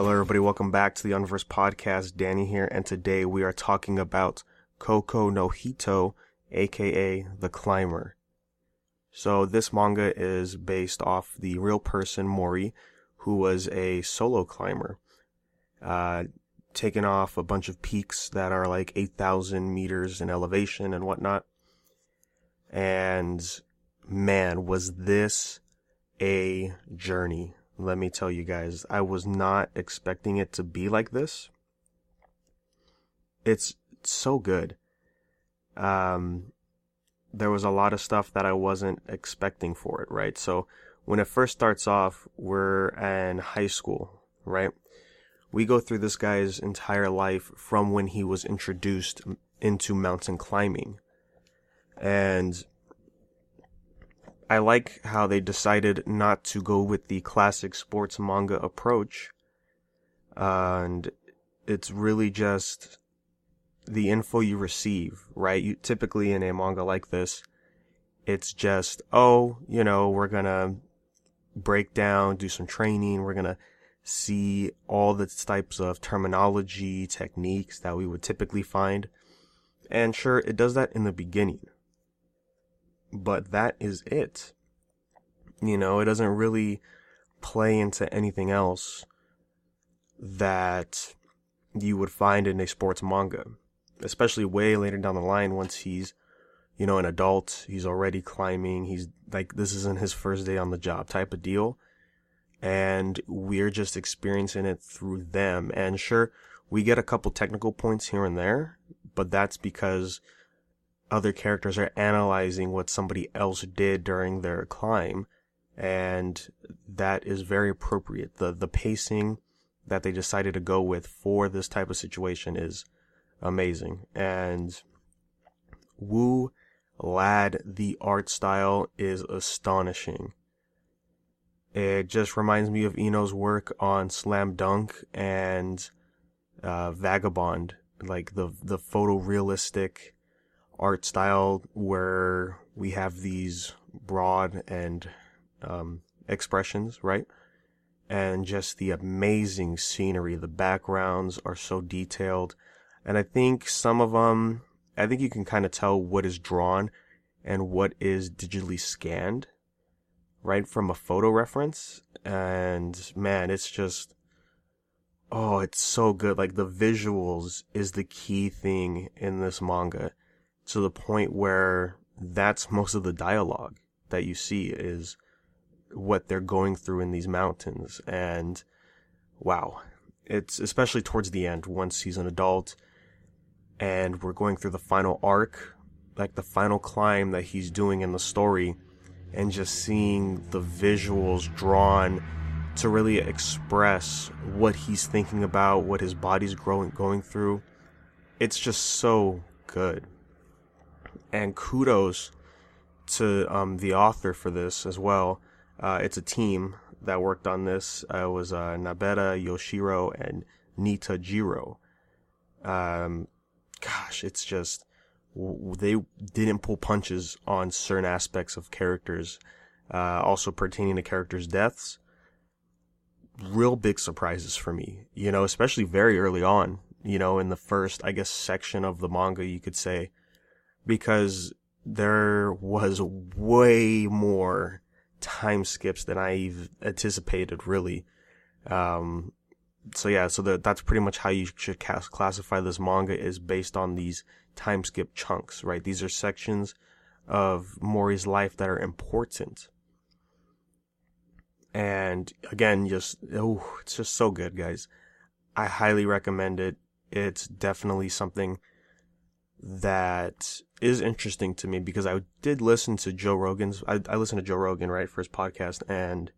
Hello, everybody. Welcome back to the Unversed podcast. Danny here, and today we are talking about Koko no Hito, aka The Climber. So this manga is based off the real person Mori, who was a solo climber, taking off a bunch of peaks that are like 8,000 meters in elevation and whatnot. And man, was this a journey. Let me tell you guys, I was not expecting it to be like this. It's so good. There was a lot of stuff that I wasn't expecting for it, right? So when it first starts off, we're in high school, right? We go through this guy's entire life from when he was introduced into mountain climbing. And I like how they decided not to go with the classic sports manga approach. And it's really just the info you receive, right? Typically in a manga like this, it's just, we're gonna break down, do some training, we're gonna see all the types of terminology, techniques that we would typically find. And sure, it does that in the beginning. But that is it. It doesn't really play into anything else that you would find in a sports manga. Especially way later down the line once he's, an adult, he's already climbing, he's like, this isn't his first day on the job type of deal. And we're just experiencing it through them. And sure, we get a couple technical points here and there, but that's because other characters are analyzing what somebody else did during their climb, and that is very appropriate. The pacing that they decided to go with for this type of situation is amazing. And woo lad, the art style is astonishing. It just reminds me of Ino's work on Slam Dunk and Vagabond, like the photorealistic art style where we have these broad and expressions, right? And just the amazing scenery. The backgrounds are so detailed. And I think some of them, you can kind of tell what is drawn and what is digitally scanned, right, from a photo reference. And man, it's just, it's so good. Like the visuals is the key thing in this manga, to the point where that's most of the dialogue that you see is what they're going through in these mountains. And wow, it's especially towards the end, once he's an adult and we're going through the final arc, like the final climb that he's doing in the story, and just seeing the visuals drawn to really express what he's thinking about, what his body's going through. It's just so good. And kudos to the author for this as well. It's a team that worked on this. It was Nabeta Yoshiro and Nita Jiro. It's just, they didn't pull punches on certain aspects of characters. Also pertaining to characters' deaths. Real big surprises for me, especially very early on, in the first, section of the manga, you could say. Because there was way more time skips than I've anticipated, really. That's pretty much how you should classify this manga, is based on these time skip chunks, right? These are sections of Mori's life that are important. And again, it's just so good, guys. I highly recommend it. It's definitely something that is interesting to me, because I did listen to Joe Rogan's, I listened to Joe Rogan, right, for his podcast, and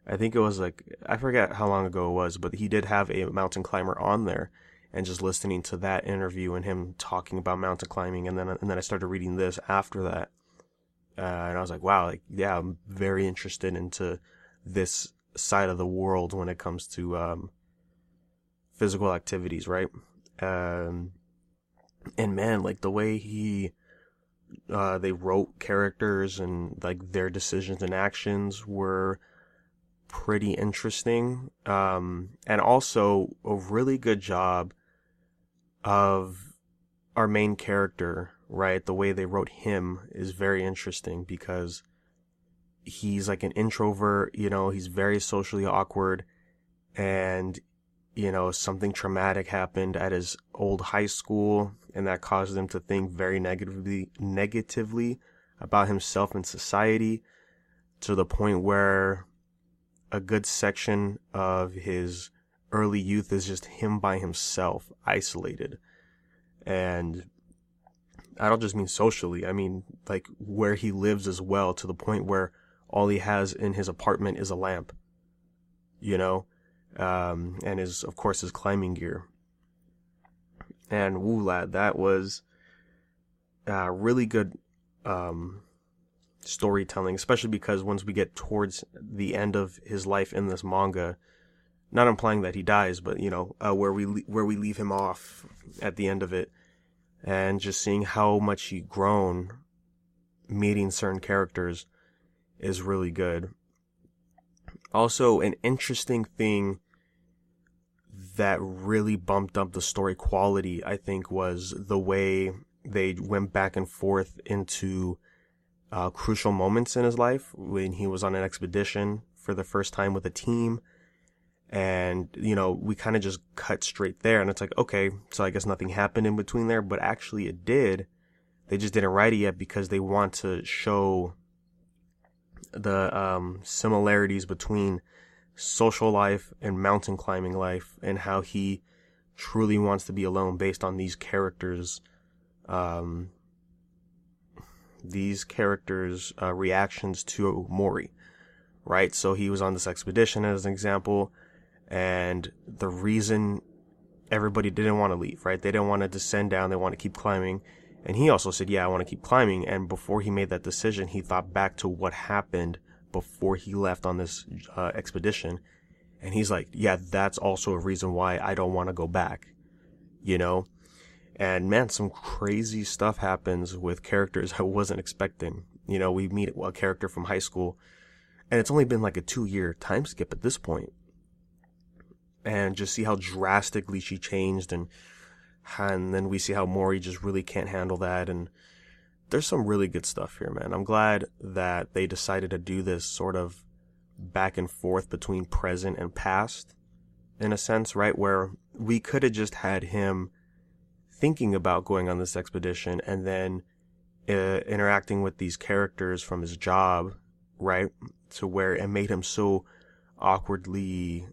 I think it was I forget how long ago it was, but he did have a mountain climber on there, and just listening to that interview and him talking about mountain climbing, and then I started reading this after that, and I was like, wow, I'm very interested into this side of the world when it comes to physical activities, right? And man, the way they wrote characters and their decisions and actions were pretty interesting. And also a really good job of our main character, right? The way they wrote him is very interesting because he's like an introvert, he's very socially awkward, and something traumatic happened at his old high school, and that caused him to think very negatively about himself and society, to the point where a good section of his early youth is just him by himself, isolated. And I don't just mean socially, I mean like where he lives as well, to the point where all he has in his apartment is a lamp, and of course his climbing gear. And woo lad, that was really good storytelling, especially because once we get towards the end of his life in this manga, not implying that he dies, but where we leave him off at the end of it, and just seeing how much he grown meeting certain characters is really good. Also, an interesting thing that really bumped up the story quality, I think, was the way they went back and forth into crucial moments in his life when he was on an expedition for the first time with a team. And, we kind of just cut straight there, and it's like, okay, so I guess nothing happened in between there, but actually it did. They just didn't write it yet because they want to show the similarities between social life and mountain climbing life, and how he truly wants to be alone based on these characters' reactions to Mori, right? So he was on this expedition as an example, and the reason everybody didn't want to leave, right? They didn't want to descend down, they want to keep climbing. And he also said, yeah, I want to keep climbing. And before he made that decision, he thought back to what happened before he left on this expedition. And he's like, yeah, that's also a reason why I don't want to go back, And man, some crazy stuff happens with characters I wasn't expecting. We meet a character from high school, and it's only been like a 2-year time skip at this point. And just see how drastically she changed, and then we see how Mori just really can't handle that. And there's some really good stuff here, man. I'm glad that they decided to do this sort of back and forth between present and past, in a sense, right? Where we could have just had him thinking about going on this expedition and then interacting with these characters from his job, right? To where it made him so awkwardly,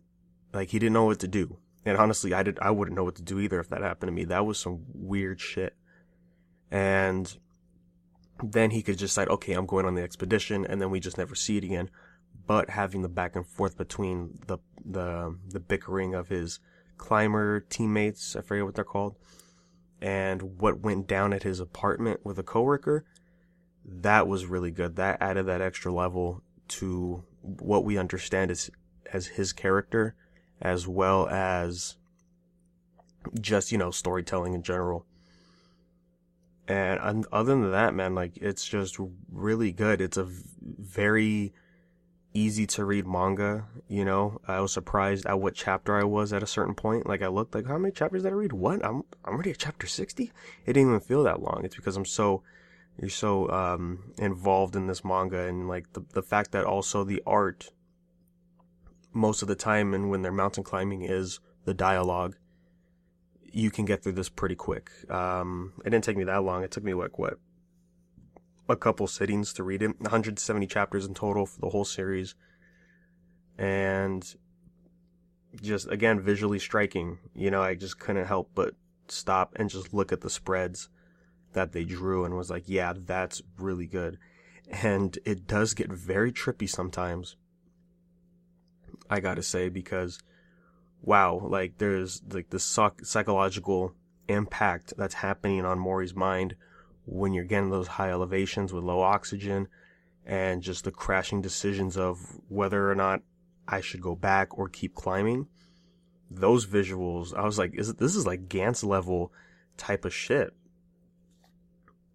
like he didn't know what to do. And honestly, I wouldn't know what to do either if that happened to me. That was some weird shit. And then he could just decide, okay, I'm going on the expedition, and then we just never see it again. But having the back and forth between the bickering of his climber teammates, I forget what they're called, and what went down at his apartment with a coworker, that was really good. That added that extra level to what we understand as his character, as well as just, storytelling in general. And other than that, man, like, it's just really good. It's a very easy to read manga, I was surprised at what chapter I was at a certain point. Like, I looked like, how many chapters did I read? What? I'm already at chapter 60? It didn't even feel that long. It's because you're so involved in this manga, and like the fact that also the art most of the time, and when they're mountain climbing, is the dialogue. You can get through this pretty quick. It didn't take me that long. It took me like a couple sittings to read it. 170 chapters in total for the whole series, and just, again, visually striking. I just couldn't help but stop and just look at the spreads that they drew and was like, yeah, that's really good. And it does get very trippy sometimes, I gotta say, because wow, like, there's like this psychological impact that's happening on Mori's mind when you're getting those high elevations with low oxygen, and just the crashing decisions of whether or not I should go back or keep climbing. Those visuals, I was like, this is like Gantz level type of shit.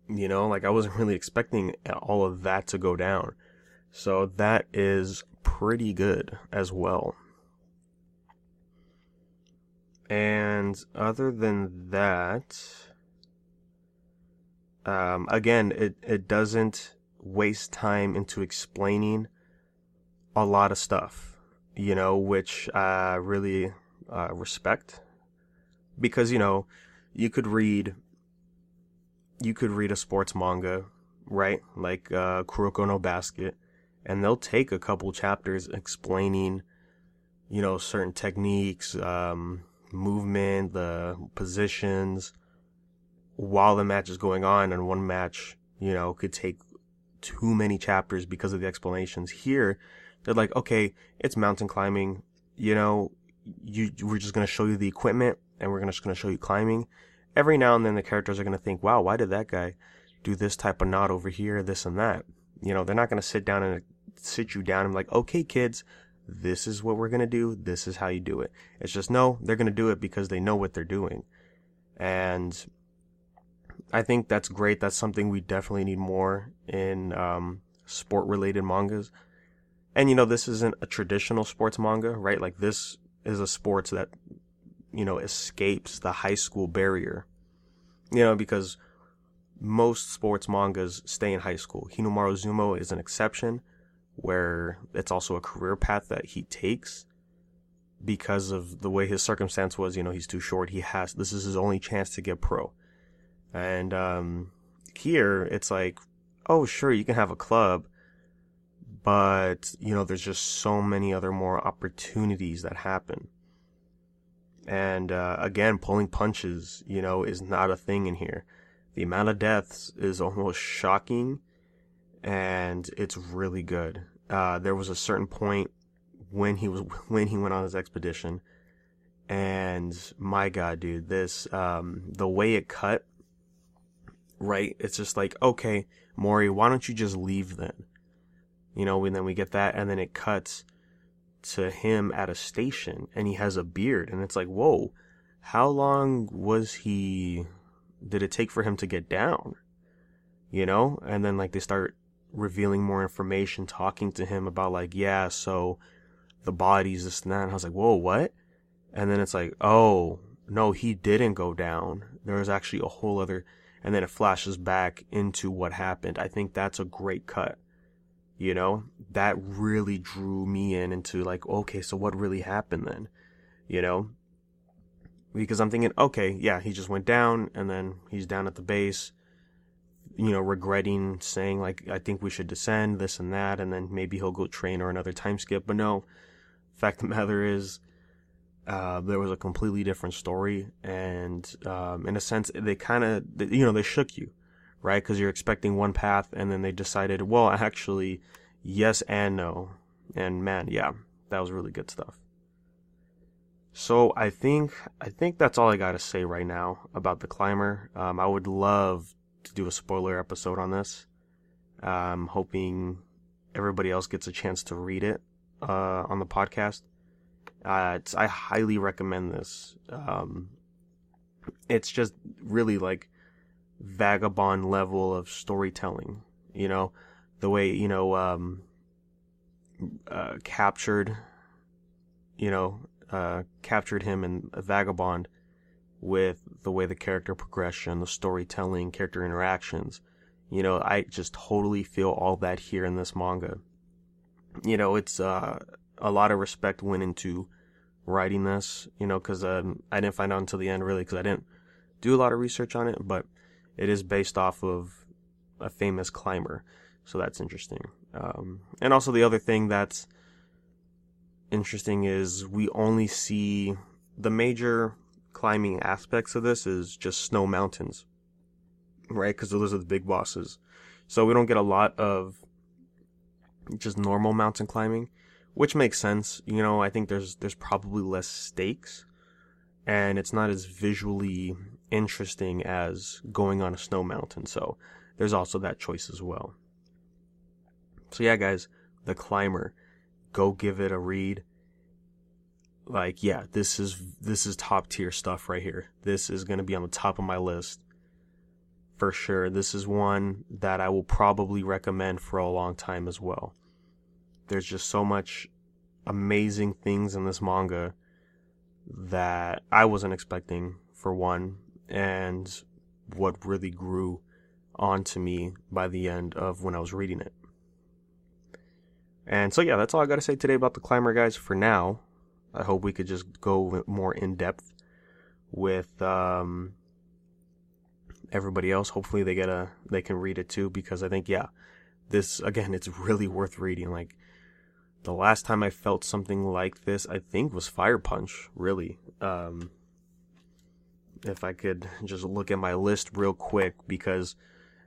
Like, I wasn't really expecting all of that to go down. So that is pretty good as well. And other than that, again, it doesn't waste time into explaining a lot of stuff, which I really respect. Because, you could read a sports manga, right? Like Kuroko no Basket, and they'll take a couple chapters explaining, certain techniques, movement, the positions, while the match is going on. And one match, could take too many chapters because of the explanations. Here, they're like, okay, it's mountain climbing, we're just going to show you the equipment, and we're just going to show you climbing. Every now and then the characters are going to think, wow, why did that guy do this type of knot over here, this and that? They're not going to sit you down and be like, okay, kids, this is what we're going to do. This is how you do it. It's just, no, they're going to do it because they know what they're doing. And I think that's great. That's something we definitely need more in sport-related mangas. And, this isn't a traditional sports manga, right? Like, this is a sports that, escapes the high school barrier. Because most sports mangas stay in high school. Hinomaru Zumo is an exception, where it's also a career path that he takes because of the way his circumstance was. He's too short. This is his only chance to get pro. And here it's like, oh, sure, you can have a club, but there's just so many other more opportunities that happen. And again, pulling punches, is not a thing in here. The amount of deaths is almost shocking, and it's really good. There was a certain point when he went on his expedition, and my God, dude, this the way it cut, right? It's just like, okay, Mori, why don't you just leave then? And then we get that, and then it cuts to him at a station, and he has a beard, and it's like, whoa, how long did it take for him to get down? And then like they start revealing more information, talking to him about like, yeah, so the body's this and that, and I was like, whoa, what? And then it's like, oh no, he didn't go down. There was actually a whole other, and then it flashes back into what happened. I think that's a great cut. That really drew me into like, okay, so what really happened then? Because I'm thinking, okay, yeah, he just went down, and then he's down at the base, regretting saying like, I think we should descend, this and that, and then maybe he'll go train or another time skip. But no, fact of the matter is, there was a completely different story, and in a sense, they kind of, they shook you, right? Because you're expecting one path, and then they decided, well, actually, yes and no. And man, yeah, that was really good stuff. So I think that's all I gotta say right now about The Climber. I would love to do a spoiler episode on this. I'm hoping everybody else gets a chance to read it on the podcast. I highly recommend this. It's just really like vagabond level of storytelling, the way, captured him in Vagabond with the way the character progression, the storytelling, character interactions. I just totally feel all that here in this manga. It's a lot of respect went into writing this, because I didn't find out until the end, really, because I didn't do a lot of research on it, but it is based off of a famous climber, so that's interesting. And also the other thing that's interesting is we only see the major climbing aspects of this is just snow mountains, right? Because those are the big bosses. So we don't get a lot of just normal mountain climbing, which makes sense. I think there's probably less stakes, and it's not as visually interesting as going on a snow mountain. So there's also that choice as well. So yeah, guys, The Climber, go give it a read. Like, yeah, this is top tier stuff right here. This is going to be on the top of my list for sure. This is one that I will probably recommend for a long time as well. there's just so much amazing things in this manga that I wasn't expecting, for one, and what really grew onto me by the end of when I was reading it. And so yeah, that's all I gotta say today about The Climber, guys, for now. I hope we could just go more in depth with everybody else. Hopefully they can read it too, because I think, yeah, this, again, it's really worth reading. Like, the last time I felt something like this, I think, was Fire Punch, really. If I could just look at my list real quick, because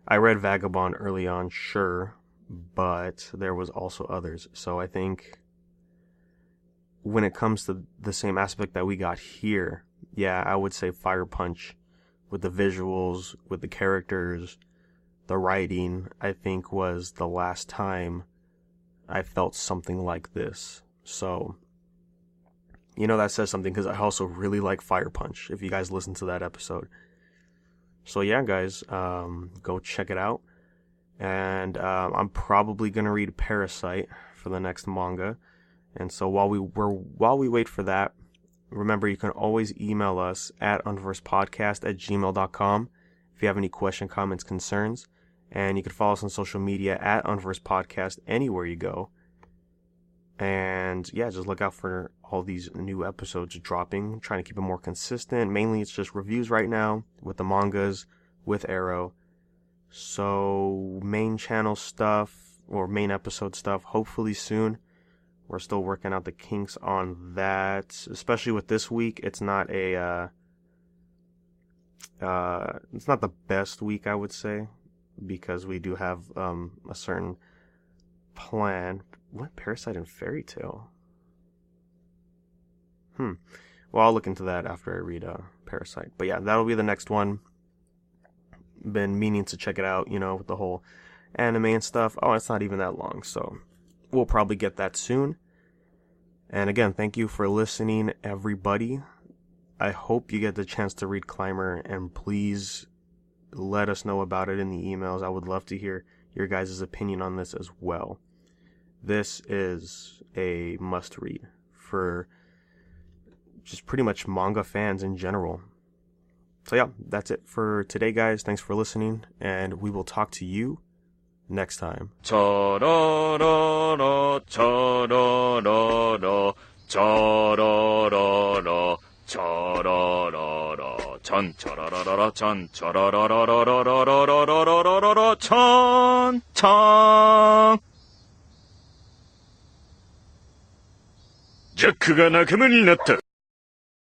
I read Vagabond early on, sure, but there was also others. So I think when it comes to the same aspect that we got here, yeah, I would say Fire Punch, with the visuals, with the characters, the writing, I think was the last time I felt something like this. So, that says something, because I also really like Fire Punch, if you guys listen to that episode. So yeah, guys, go check it out. And I'm probably going to read Parasite for the next manga. And so while we wait for that, remember, you can always email us at unversedpodcast@gmail.com if you have any question, comments, concerns. And you can follow us on social media at Unversed Podcast anywhere you go. And yeah, just look out for all these new episodes dropping. I'm trying to keep it more consistent. Mainly it's just reviews right now with the mangas, with Arrow. So main channel stuff, or main episode stuff, hopefully soon. We're still working out the kinks on that. Especially with this week, it's not the best week, I would say, because we do have a certain plan. What? Parasite and Fairy Tail? Well, I'll look into that after I read Parasite. But yeah, that'll be the next one. Been meaning to check it out, with the whole anime and stuff. Oh, it's not even that long, so we'll probably get that soon. And again, thank you for listening, everybody. I hope you get the chance to read Climber, and please let us know about it in the emails. I would love to hear your guys' opinion on this as well. This is a must-read for just pretty much manga fans in general. So yeah, that's it for today, guys. Thanks for listening, and we will talk to you next time.ジャックが仲間になった。